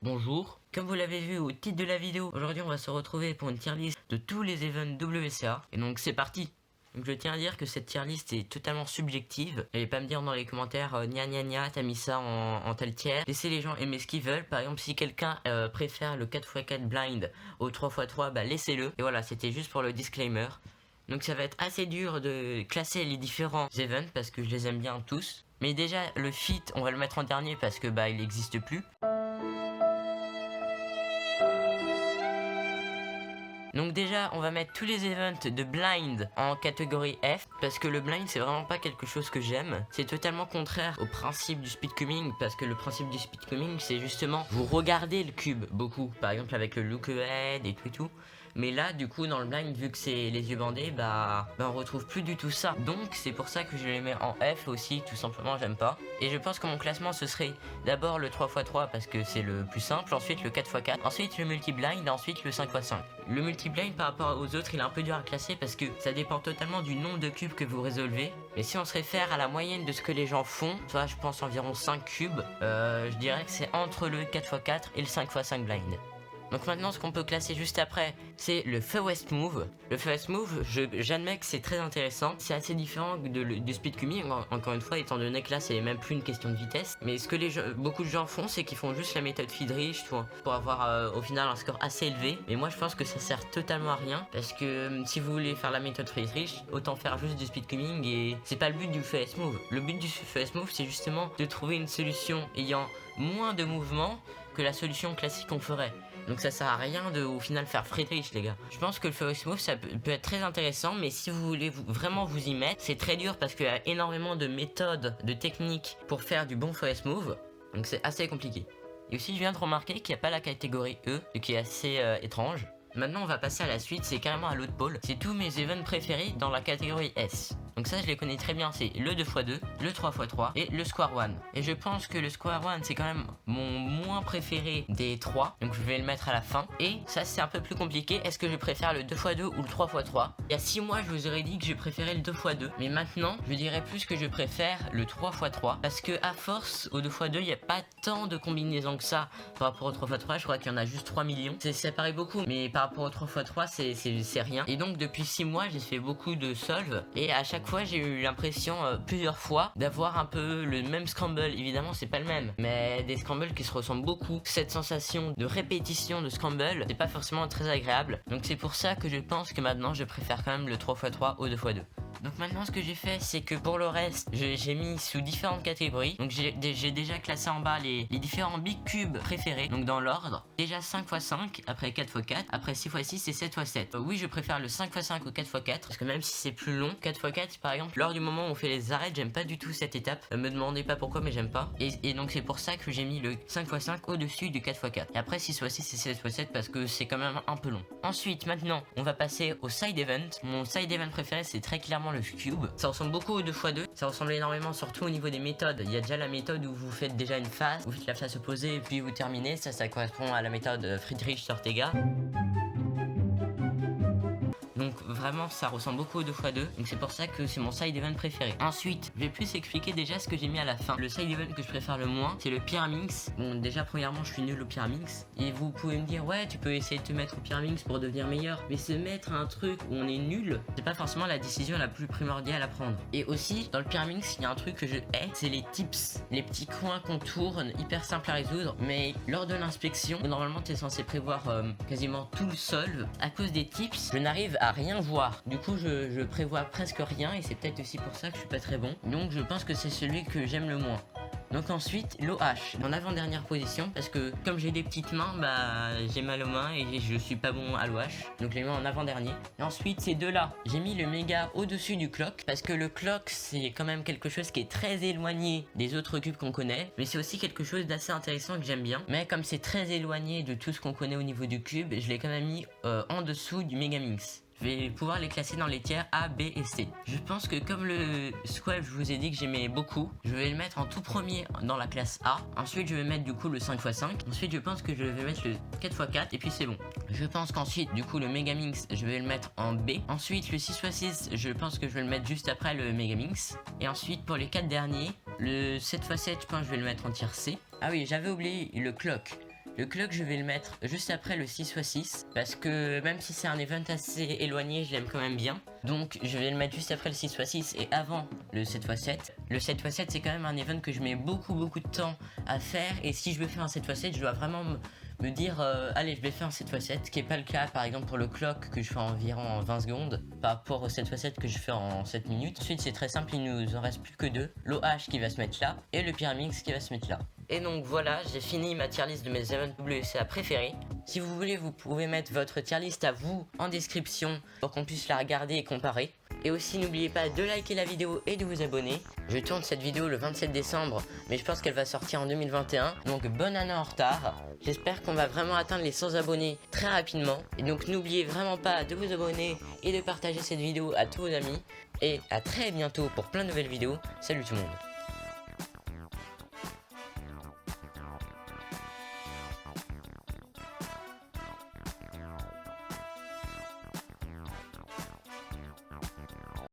Bonjour, comme vous l'avez vu au titre de la vidéo, aujourd'hui on va se retrouver pour une tier list de tous les events WCA. Et donc c'est parti. Donc je tiens à dire que cette tier list est totalement subjective. N'allez pas me dire dans les commentaires gna gna gna t'as mis ça en tel tiers. Laissez les gens aimer ce qu'ils veulent. Par exemple si quelqu'un préfère le 4x4 blind au 3x3, bah laissez-le. Et voilà, c'était juste pour le disclaimer. Donc ça va être assez dur de classer les différents events parce que je les aime bien tous. Mais déjà le fit on va le mettre en dernier parce que bah il n'existe plus. Donc déjà on va mettre tous les events de blind en catégorie F parce que le blind c'est vraiment pas quelque chose que j'aime. C'est totalement contraire au principe du speedcoming parce que le principe du speedcoming c'est justement vous regardez le cube beaucoup, par exemple avec le look ahead et tout. Mais là du coup dans le blind vu que c'est les yeux bandés bah on retrouve plus du tout ça. Donc c'est pour ça que je les mets en F aussi, tout simplement j'aime pas. Et je pense que mon classement ce serait d'abord le 3x3 parce que c'est le plus simple, ensuite le 4x4, ensuite le multi-blind et ensuite le 5x5. Le multi-blind par rapport aux autres il est un peu dur à classer parce que ça dépend totalement du nombre de cubes que vous résolvez. Mais si on se réfère à la moyenne de ce que les gens font, soit je pense environ 5 cubes, je dirais que c'est entre le 4x4 et le 5x5 blind. Donc maintenant ce qu'on peut classer juste après c'est le fewest move. Le fewest move j'admets que c'est très intéressant. C'est assez différent du speedcoming encore une fois étant donné que là c'est même plus une question de vitesse. Mais ce que beaucoup de gens font c'est qu'ils font juste la méthode Friedrich pour avoir au final un score assez élevé. Mais moi je pense que ça sert totalement à rien parce que si vous voulez faire la méthode Friedrich autant faire juste du speedcoming et c'est pas le but du fewest move. Le but du fewest move c'est justement de trouver une solution ayant moins de mouvements que la solution classique qu'on ferait. Donc ça sert à rien de au final faire Friedrich les gars. Je pense que le fewest move ça peut être très intéressant, mais si vous voulez vraiment vous y mettre, c'est très dur parce qu'il y a énormément de méthodes, de techniques pour faire du bon fewest move. Donc c'est assez compliqué. Et aussi je viens de remarquer qu'il n'y a pas la catégorie E, ce qui est assez étrange. Maintenant on va passer à la suite, c'est carrément à l'autre pôle. C'est tous mes events préférés dans la catégorie S. Donc ça je les connais très bien, c'est le 2x2, le 3x3 et le square one. Et je pense que le square one c'est quand même mon moins préféré des 3. Donc je vais le mettre à la fin. Et ça c'est un peu plus compliqué, est-ce que je préfère le 2x2 ou le 3x3? Il y a 6 mois je vous aurais dit que je préférais le 2x2. Mais maintenant je dirais plus que je préfère le 3x3. Parce que à force au 2x2 il n'y a pas tant de combinaisons que ça par rapport au 3x3. Je crois qu'il y en a juste 3 millions. Ça paraît beaucoup mais par rapport au 3x3 c'est rien. Et donc depuis 6 mois j'ai fait beaucoup de solves. Et à chaque fois j'ai eu l'impression plusieurs fois d'avoir un peu le même scramble. Évidemment c'est pas le même, mais des scrambles qui se ressemblent beaucoup. Cette sensation de répétition de scramble c'est pas forcément très agréable. Donc c'est pour ça que je pense que maintenant je préfère quand même le 3x3 au 2x2. Donc maintenant ce que j'ai fait c'est que pour le reste j'ai mis sous différentes catégories. Donc j'ai déjà classé en bas les différents big cubes préférés. Donc dans l'ordre, déjà 5x5, après 4x4, après 6x6 et 7x7. Oui je préfère le 5x5 au 4x4 parce que même si c'est plus long, 4x4 par exemple, lors du moment où on fait les arrêts j'aime pas du tout cette étape. Me demandez pas pourquoi mais j'aime pas. Et donc c'est pour ça que j'ai mis le 5x5 au dessus du 4x4. Et après 6x6 et 7x7 parce que c'est quand même un peu long. Ensuite maintenant on va passer au side event. Mon side event préféré c'est très clairement le cube. Ça ressemble beaucoup au 2x2. Ça ressemble énormément surtout au niveau des méthodes. Il y a déjà la méthode où vous faites déjà une phase, vous faites la phase opposée et puis vous terminez. Ça correspond à la méthode Friedrich-Ortega. Donc vraiment ça ressemble beaucoup au 2x2. Donc c'est pour ça que c'est mon side event préféré. Ensuite je vais plus expliquer déjà ce que j'ai mis à la fin. Le side event que je préfère le moins c'est le Pyraminx. Bon déjà premièrement je suis nul au Pyraminx. Et vous pouvez me dire ouais tu peux essayer de te mettre au Pyraminx pour devenir meilleur. Mais se mettre à un truc où on est nul, c'est pas forcément la décision la plus primordiale à prendre. Et aussi dans le Pyraminx il y a un truc que je hais, c'est les tips. Les petits coins qu'on tourne, hyper simple à résoudre. Mais lors de l'inspection, où normalement tu es censé prévoir quasiment tout le solve, à cause des tips, je n'arrive à rien voir. Du coup je prévois presque rien et c'est peut-être aussi pour ça que je suis pas très bon. Donc je pense que c'est celui que j'aime le moins. Donc ensuite l'OH en avant-dernière position parce que comme j'ai des petites mains bah j'ai mal aux mains et je suis pas bon à l'OH. Donc je les mets en avant-dernier. Et ensuite ces deux là j'ai mis le méga au-dessus du clock parce que le clock c'est quand même quelque chose qui est très éloigné des autres cubes qu'on connaît. Mais c'est aussi quelque chose d'assez intéressant que j'aime bien. Mais comme c'est très éloigné de tout ce qu'on connaît au niveau du cube, je l'ai quand même mis en dessous du Megaminx. Je vais pouvoir les classer dans les tiers A, B et C. Je pense que comme le Square, je vous ai dit que j'aimais beaucoup, je vais le mettre en tout premier dans la classe A. Ensuite, je vais mettre du coup le 5x5. Ensuite, je pense que je vais mettre le 4x4 et puis c'est bon. Je pense qu'ensuite, du coup, le Megaminx, je vais le mettre en B. Ensuite, le 6x6, je pense que je vais le mettre juste après le Megaminx. Et ensuite, pour les 4 derniers, le 7x7, je pense que je vais le mettre en tiers C. Ah oui, j'avais oublié le clock. Le clock, je vais le mettre juste après le 6x6 parce que même si c'est un event assez éloigné, je l'aime quand même bien. Donc je vais le mettre juste après le 6x6 et avant le 7x7. Le 7x7, c'est quand même un event que je mets beaucoup de temps à faire, et si je veux faire un 7x7, je dois vraiment me dire allez, je vais faire un 7x7, ce qui est pas le cas par exemple pour le clock que je fais environ en 20 secondes par rapport au 7x7 que je fais en 7 minutes. Ensuite, c'est très simple, il nous en reste plus que deux, l'OH qui va se mettre là et le Pyramix qui va se mettre là. Et donc voilà, j'ai fini ma tier list de mes events WCA préférés. Si vous voulez, vous pouvez mettre votre tier list à vous en description pour qu'on puisse la regarder et comparer. Et aussi, n'oubliez pas de liker la vidéo et de vous abonner. Je tourne cette vidéo le 27 décembre, mais je pense qu'elle va sortir en 2021. Donc bonne année en retard. J'espère qu'on va vraiment atteindre les 100 abonnés très rapidement. Et donc n'oubliez vraiment pas de vous abonner et de partager cette vidéo à tous vos amis. Et à très bientôt pour plein de nouvelles vidéos. Salut tout le monde.